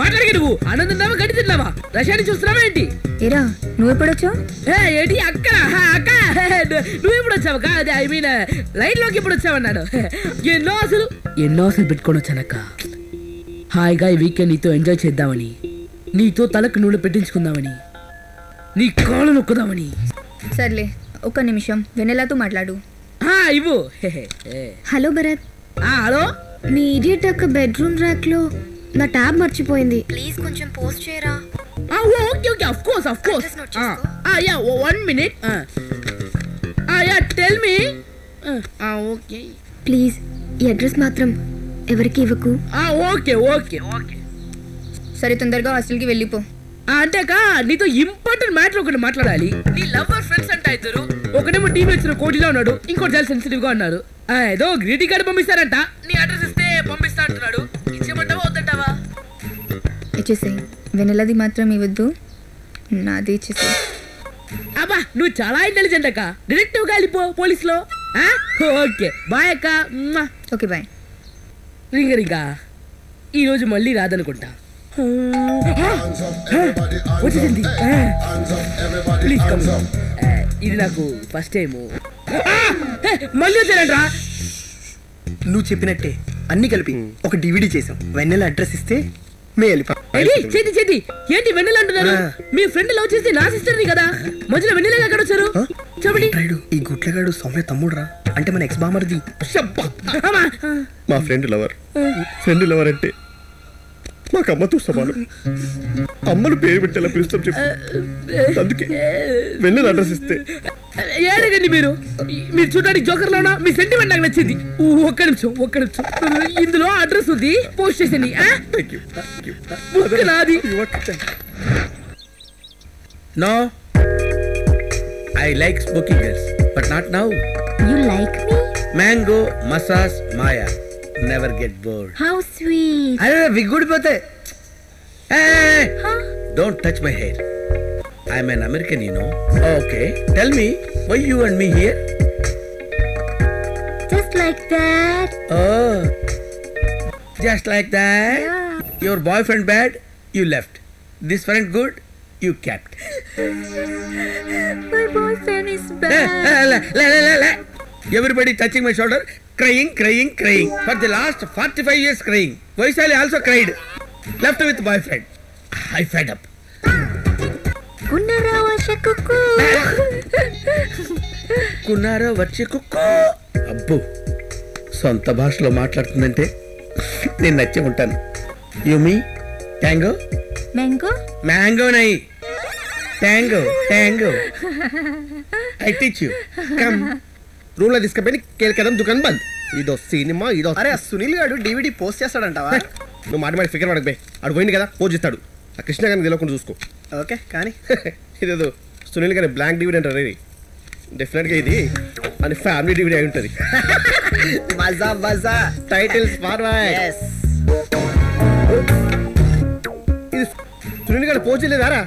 మాట్లాడగా నువ్వు ఆనందన్నావా గడి తిన్నావా రష్యాని చూస్తున్నావా ఏంటి? ఏరా నువ్వు ఎప్పుడు వచ్చావు? ఏంటి అక్కడ అక్క నువ్వు ఎప్పుడు వచ్చావు? కాదు ఐ మీన్ లైన్ లోకి ఎప్పుడు వచ్చావన్నాడు. ఎన్నో అసలు పెట్టుకొని వచ్చానక్క. హాయిగా ఈ వీకెండ్ నీతో ఎంజాయ్ చేద్దామని, నీతో తలకు నూనె పెట్టించుకుందామని, నీ కాళ్ళు నొక్కుదామని. సర్లే ఒక్క నిమిషం వెన్నెలాతో మాట్లాడు. ఇవ్వు. హలో భరత్. హలో. మీ ఇడియట్ యొక్క బెడ్రూమ్ ర్యాక్ లో నా ట్యాబ్ మర్చిపోయింది. ప్లీజ్ కొంచెం పోస్ట్ చేయరా. Okay okay of course. Yeah 1 minute. Yeah tell me. Okay please ఈ అడ్రస్ మాత్రం ఎవరికి ఇవ్వకు. ఓకే ఓకే ఓకే సరే తొందరగా హాస్టల్కి వెళ్ళిపో. అంటేకా నీతో ఇంపార్టెంట్ మ్యాటర్ ఒకటి మాట్లాడాలి. నీ లవర్ ఫ్రెండ్స్ అంట ఇద్దరు. ఒకటేమో టీవీ వచ్చిన కోటిలో ఉన్నాడు, ఇంకోటి చాలా సెన్సిటివ్ గా ఉన్నారు. ఏదో గ్రీటింగ్ కార్డు పంపిస్తారంట. నీ అడ్రస్ ఇస్తే పంపిస్తా అంటున్నాడు. ఇచ్చేమంటావా వద్దంటావా? ఇచ్చేసేయి. వెన్నెలది మాత్రం ఇవ్వద్దు, నాది ఇచ్చేసేయి. అబ్బా నువ్వు చాలా ఇంటెలిజెంట్ అక్క. డిటెక్టివ్ గా వెళ్ళిపో పోలీసులో. ఓకే బాయ్ అక్క. Okay bye. రింగ ఈ రోజు మళ్ళీ రాదనుకుంటా. వచ్చింది. Please come. ఇది నాకు ఫస్ట్ టైము. మళ్ళీ వచ్చారంట్రా. నువ్వు చెప్పినట్టే అన్ని కలిపి ఒక డివిడీ చేసాం. వెన్నెల అడ్రస్ ఇస్తే చేతి ఏంటి వెన్నెల అంటున్నారు? మీ ఫ్రెండ్ లవ్ చేసి నా సిస్టర్ని కదా. మధ్యలో వెన్నెల ఎక్కడ వచ్చారు చెప్పండి. ఈ గుట్లగాడు సౌమ్య తమ్ముడురా, అంటే మన ఎక్స్ బామర్ది. మా ఫ్రెండ్ లవర్ అంటే మాకు అమ్మతో సమానం. అమ్మను పేరు పెట్టేలా పిలుస్తాం చెప్పు. అందుకే వెన్నెల అడ్రస్ ఇస్తే. ఏడగండి మీరు చూడడానికి జోకర్ లోనా? మీ సెంటిమెంట్ నాకు నచ్చింది. ఒక్క నిమిషం ఇందులో అడ్రస్ ఉంది, పోస్ట్ చేసేది. No, I like smoky girls, but not now. You like me? Mango, massage, Maya. Never get bored. How sweet. Arey vigudipothe. Hey, don't touch my hair. I'm an American, you know. Okay, tell me, why you and me here? Just like that. Oh, just like that? Yeah. Your boyfriend bad, you left. This friend good, you kept. My boyfriend is bad. Everybody touching my shoulder, crying. For the last 45 years crying. Vaishali also cried. Left with boyfriend. I fed up. Kunara వర్ష కుక్కు. అబ్బో సొంత భాషలో మాట్లాడుతుందంటే నేను నచ్చి ఉంటాను. యూమి tango mango నై tango I teach you. Come room లో తీసుకుపోయి కేల్కదం దుకాణం బంద్. ఇదో సినిమా ఇదో. అరే సునీల్ గారు డివిడీ పోస్ట్ చేస్తాడంటావా? నువ్వు మాట ఫిగర్ పడక బే. అడు పోయింది కదా పోజ్ ఇస్తాడు. ఆ కృష్ణ గారిని తెలియకుండా చూసుకో. ఓకే కానీ ఇదేదో సునీల్ గారి బ్లాంక్ డివిడీ అంటారు. ఇది డెఫినెట్గా ఇది అని ఫ్యామిలీ డివిడీ అయి ఉంటుంది. మజా టైటిల్స్ ఇది సునీల్ గారు పోజ్ చేయలేదారా?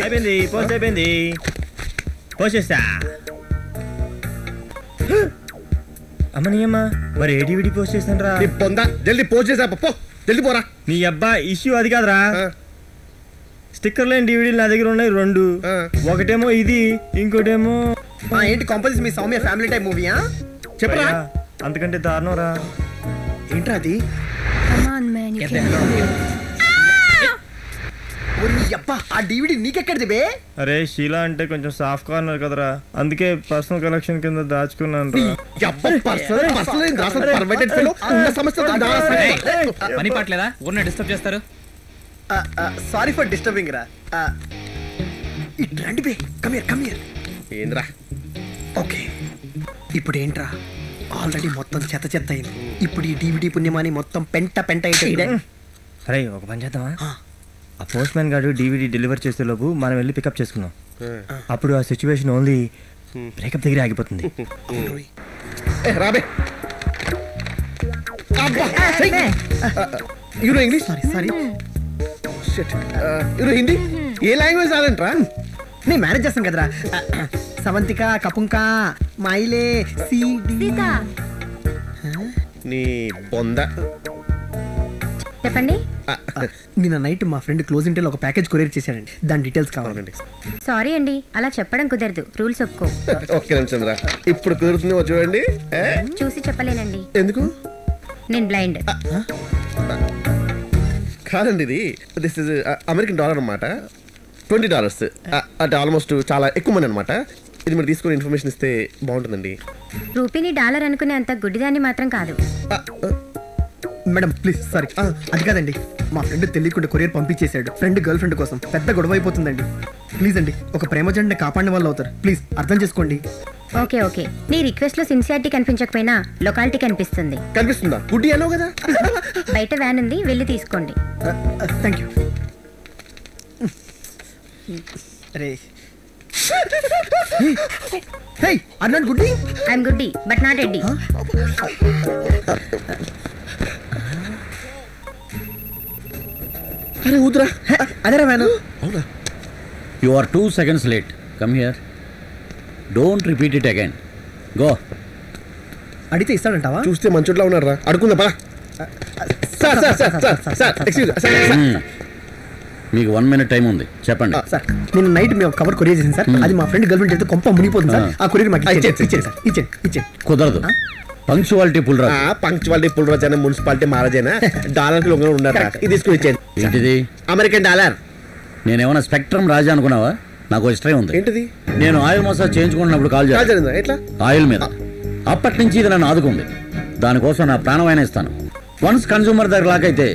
అయిపోయింది పోస్ట్ చేస్తా. అమ్మనియమ్మ మరి ఏ డివిడీ పోస్ట్ చేస్తాను రా? పొందా జల్దీ పోస్ట్ చేసా పో. జల్దీ పోరా. నీ అబ్బా ఇష్యూ అది కాదురా. స్టిక్కర్ లేని డివిడీలు నా దగ్గర ఉన్నాయి 2. ఒకటేమో ఇది, ఇంకోటేమో ఏంటి కంపల్సరీ మీ సౌమ్య ఫ్యామిలీ టైప్ మూవీయా? చెప్పరా. అంతకంటే దారుణం రా. ఏంట్రా అది? ఆ డివిడీ నీకెక్కడిది బే? అరే షీలా అంటే కొంచెం సాఫ్ట్ కార్నర్ కదరా, అందుకే పర్సనల్ కలెక్షన్ కింద దాచుకున్నాను రా. పని పట్లేదా? ఊరిని డిస్టర్బ్ చేస్తారు. సారీ ఫర్ డిస్టర్బింగ్ రా. ఇట్ రండి బే. Come here. ఏంద్రా? ఓకే ఇప్పుడు ఏంట్రా, ఆల్రెడీ మొత్తం చెత్త అయింది. ఇప్పుడు ఈ డివిడీ పుణ్యమాని మొత్తం పెంట అయితే. అరే ఒక పని చేద్దామా? ఆ పోస్ట్ మ్యాన్ గారు డివిడీ డెలివర్ చేసే లోపు మనం వెళ్ళి పికప్ చేసుకున్నాం. అప్పుడు ఆ సిచ్యువేషన్ ఓన్లీ బ్రేకప్ దగ్గర ఆగిపోతుంది. రాబే. You know English? Sorry you know Hindi? ఏ లాంగ్వేజ్ రాదంట్రా? నేను మేనేజ్ చేస్తాను కదరా. సవంతిక, కపుంక, మైలే, సీతా. నీ బొంద. చెప్పండి. నిన్న నైట్ మా ఫ్రెండ్ క్లోజ్ ఇంటెల్ ఒక ప్యాకేజ్ కొరియర్ చేశాడండి. దాని డీటెయిల్స్ కావాలండి. సారీ అండి, అలా చెప్పడం కుదరదు. రూల్స్ ఒప్పుకో. ఓకే చంద్ర, ఇప్పుడు కుదురుతుందేమో చూడండి. చూసి చెప్పలేనండి. ఎందుకు? నేను బ్లైండ్. కాదండి, ఇది దిస్ ఇస్ అమెరికన్ డాలర్ అన్నమాట. $20 అంటే ఆల్మోస్ట్ చాలా ఎక్కువ మంది అనమాట. ఇది మీరు తీసుకుని ఇన్ఫర్మేషన్ ఇస్తే బాగుంటుందండి. రూపీని డాలర్ అనుకునే అంత గుడ్డిదాన్ని మాత్రం కాదు. Madam please, sorry. అది కాదండి, మా ఫ్రెండ్ తెలియకుండా కొరియర్ పంపించేశాడు ఫ్రెండ్ గర్ల్ ఫ్రెండ్ కోసం. పెద్ద గొడవ అయిపోతుందండి. ప్లీజ్ అండి, ఒక ప్రేమ జంటని కాపాడిన వాళ్ళు అవుతారు. ప్లీజ్ అర్థం చేసుకోండి. ఓకే ఓకే, నీ రిక్వెస్ట్ లో సిన్సియారిటీ కనిపించకపోయినా లొకాలిటీ కనిపిస్తుంది. కనిపిస్తుందా? గుడ్డి అనో కదా. బయట వ్యాన్ ఉంది, వెళ్ళి తీసుకోండి. Thank you. అరే హే, ఆర్ నాట్ గుడ్డి? ఐఎమ్ గుడ్డి బట్ నాట్ ఎడ్డి. అరే ఊదురా. అదేరా వ్యాను. అవునా? You are 2 seconds late. Come here. Don't repeat it again. Go. అడిగితే ఇస్తాడంటావా? చూస్తే మంచోట్లా ఉన్నారా? అడుకుందా పా. Sir sir sir sir sir excuse sir. మీకు 1 minute టైం ఉంది, చెప్పండి. సార్, నేను నైట్ మేము కవర్ కొరియర్ చేసింది సార్. అది మా ఫ్రెండ్ గర్ల్ ఫ్రెండ్ అయితే కొంప మునిగిపోతుంది సార్. ఆ కొరియర్ మాకు ఇచ్చేది సార్. ఇచ్చేది. కుదరదు. పంక్చువాలిటీ పుల్రా. పంక్చువాలిటీ పుల్రాజైనా మున్సిపాలిటీ మహారాజైనా డాలర్కి లొంగ ఉన్నారా? ఇది తీసుకుని ఇచ్చేది. ఏంటిది? American dollar. నేనేమన్నా స్పెక్ట్రమ్ రాజా అనుకున్నావా? నాకు హిస్టరీ ఉంది. ఏంటిది? నేను ఆయిల్ మసాజ్ చేయించుకున్నప్పుడు కాల్ చేయాలి. ఎట్లా? ఆయిల్ మీద. అప్పటి నుంచి ఇది నన్ను ఆదుకుంది. దానికోసం నా ప్రాణమైన ఇస్తాను. వన్స్ కన్సూమర్ దగ్గర లాకైతే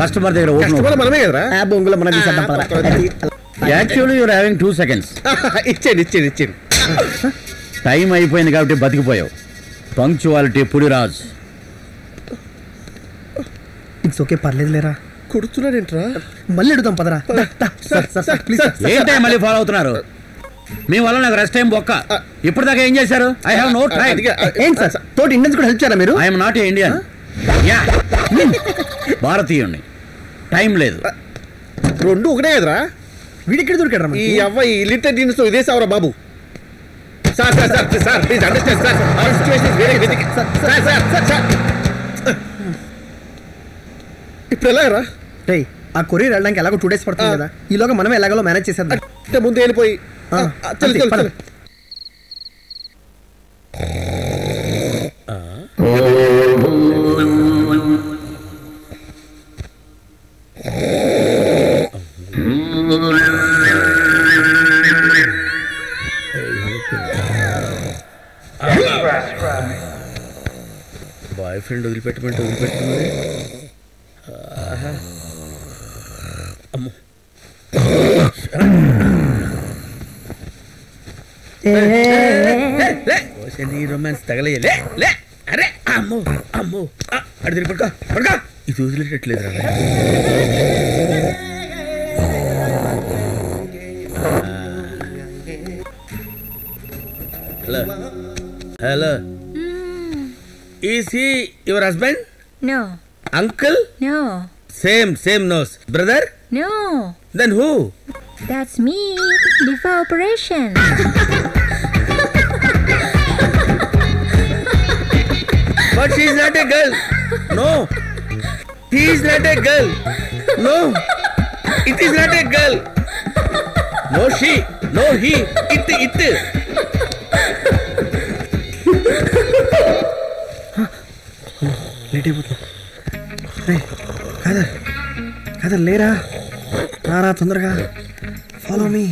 కస్టమర్ దగ్గర మనమే కదరా. Actually you're having 2 seconds. ఇచ్చేది. టైం అయిపోయింది కాబట్టి బతికిపోయావు. పంక్చువాలిటీ పుడిరాజ్. ఇట్స్ ఓకే, పర్లేదు లేరా. కొడుతున్నాడేంట్రా? మళ్ళీ అడుగుతాం పదరా. ప్లీజ్. ఏంటే మళ్ళీ ఫాలో అవుతున్నారు? మీ వల్ల నాకు రెస్ట్ టైం బొక్క. ఇప్పటిదాకా ఏం చేశారు? I have no time. ఏంటి సార్, తోటి ఇండియన్స్ కూడా హెల్ప్ చేయాలా మీరు? I am not a Indian. భారతీయుణ్ణి. టైం లేదు. రెండు ఒకటే కదరా. వీడిక్కడ దొరికాడు. ఈ అవ్వాయి లిటర్ దీనితో ఇదే సావరా బాబు. Sir please understand sir. Our situation is very critical. Sir ఇప్పుడు ఎలాగరా? రేయ్, ఆ కొరియర్ వెళ్ళడానికి ఎలాగో 2 days పడుతుంది కదా. ఈలోగా మనం ఎలాగో మేనేజ్ చేసేద్దాం. అంటే ముందు వెళ్ళిపోయి చల్. బాయ్ ఫ్రెండ్ వదిలిపెట్టమంటే అమ్మో. నీ రొమాన్స్ తగలయ్యలే. అరే అమ్మో అడి తిరిగి పడుకో. ఇది వదిలేటట్లేదు. Hello is he your husband? No. Uncle? No. Same nose. Brother? No. Then who? That's me. Liver operation. But she is not a girl. No. He is not a girl. No. It is not a girl. No she. No he. It. Late అయిపోతుంది. కాదా లేరా, రారా తొందరగా. Follow me.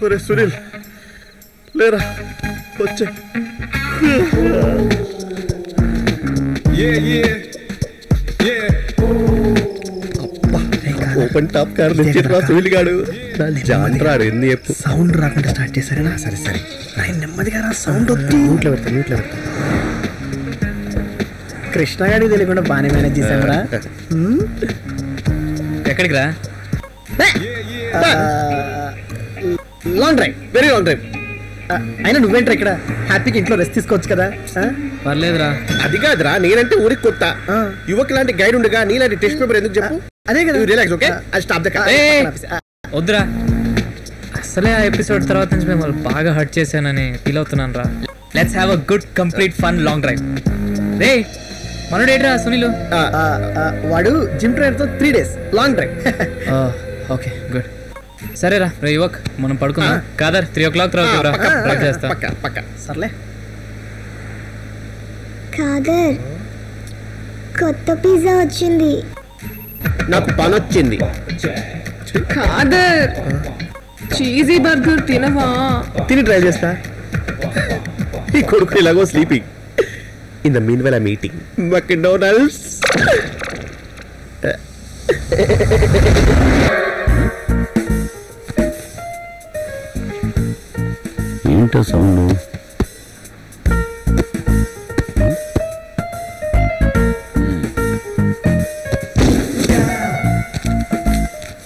ఒరే సునీల్, లేరా, వచ్చా. Open top car తెచ్చిరా Sunil గాడు. జాంట్రాడు ఎన్ని చెప్పు. సౌండ్ రాకుండా స్టార్ట్ చేశారేనా? సరే ఆయన నెమ్మదిగా రా. సౌండ్ వద్దు. మ్యూట్లో పెడతా. కృష్ణ గారికి తెలియకుండా బాగానే మేనేజ్ చేశారా? ఎక్కడికి రా? Long drive. Very long drive. అయినా నువ్వేంట్రా ఇక్కడ? హ్యాపీగా ఇంట్లో రెస్ట్ తీసుకోవచ్చు కదా. పర్లేదురా. అది కాదురా, నేనంటే ఊరికి కొత్త. యువక్ లాంటి గైడ్ ఉండగా నీలాంటి టెస్ట్ పేపర్ ఎందుకు చెప్పు? అదే కదా. Relax. Okay, I stop the car. వద్దురా, అసలే ఆ ఎపిసోడ్ తర్వాత నుంచి మిమ్మల్ని బాగా హర్ట్ చేశానని ఫీల్ అవుతున్నాను రా. Let's have a good complete fun long drive. రే మనోడు ఏంట్రా సునీలు? వాడు జిమ్ ట్రైనర్ తో 3 days long drive. Okay good. సరేరా యువక్ మనం పడుకుందాం. కాదర్ 3 o'clock తర్వాత డ్రైవ్ చేస్తా. పక్క సర్లే. కాదర్ కొత్త పిజ్జా వచ్చింది. నాకు పని వచ్చింది. కాదర్ చీజీ బర్గర్ తినవా? తిని ట్రై చేస్తా. ఈ కొడుకు ఇలాగో sleeping. In the meanwhile I meeting McDonald's. ఏంటో సౌండ్?